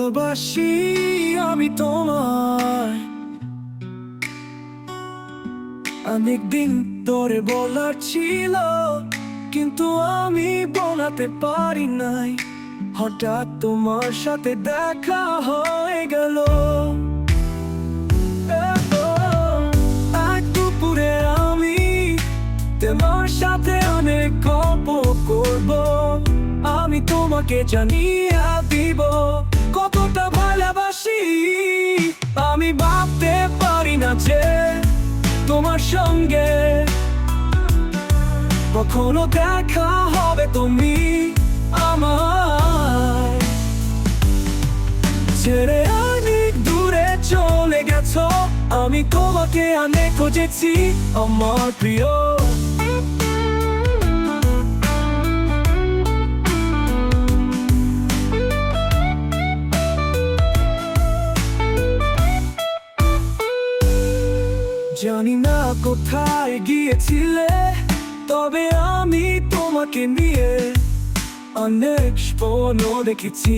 ভালোবাসি আমি তোমায়। অনেকদিন ধরে বলার ছিল, কিন্তু আমি বলাতে পারি নাই। হঠাৎ তোমার সাথে দেখা হয়ে গেল। এক দুপুরে আমি তোমার সাথে অনেক গল্প করব। আমি তোমাকে জানিয়ে দিব কতটা ভালোবাসি। আমি ভাবতে পারি না যে তোমার সঙ্গে কখনো দেখা হবে। তুমি আমায় ছেড়ে অনেক দূরে চলে গেছো। আমি তোমাকে অনেক খুঁজেছি আমার প্রিয়। জানি না কোথায় গিয়েছিলে, তবে আমি তোমাকে নিয়ে অনেক স্বপ্ন দেখেছি।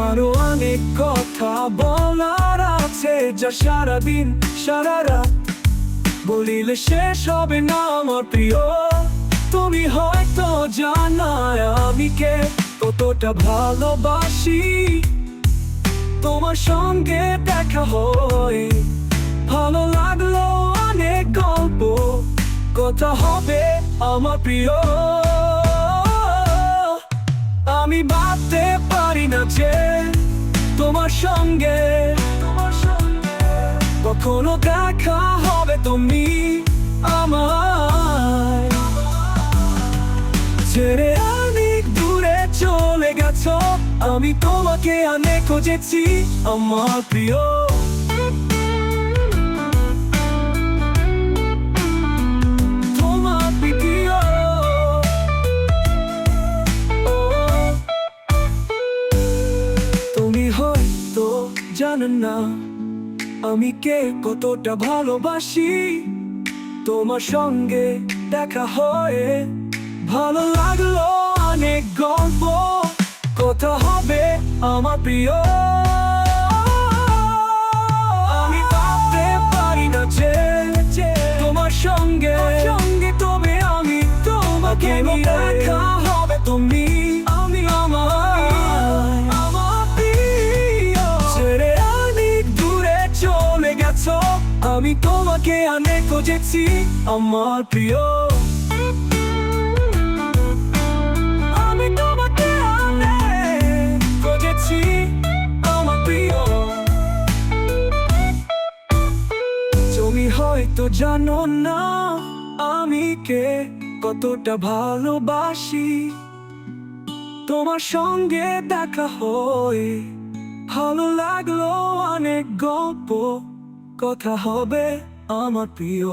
আরো অনেক কথা বলার আছে, যা সারাদিন সারা রাত বলিলে শেষ হবে না আমার প্রিয়। তুমি হয়তো জানো আমি কে কতটা ভালোবাসি। তোমার সঙ্গে দেখা হয় ভালো লাগলো, অনেক গল্প কথা হবে আমার প্রিয়। আমি ভাবতে পারি না যে তোমার সঙ্গে কখনো দেখা হবে। তুমি আমায় ছেড়ে অনেক দূরে চলে গেছো। আমি তোমাকে অনেক খুঁজেছি আমার প্রিয়। জানো না আমি কে কতটা ভালোবাসি। তোমার সঙ্গে দেখা হয়ে ভালো লাগলো, অনেক গল্প কথা হবে আমার প্রিয়। আমি ভাবতে পারি না যে তোমার সঙ্গে তবে আমি তোমাকে দেখা হবে। তুমি আমি আমার আমি তোমাকে অনেক খুঁজেছি আমার প্রিয়। আমি তোমাকে অনেক খুঁজেছি আমার প্রিয়। তুমি হয়তো জানো না আমি কে কতটা ভালোবাসি। তোমার সঙ্গে দেখা হয় ভালো লাগলো, অনেক গল্প কথা হবে আমার প্রিয়।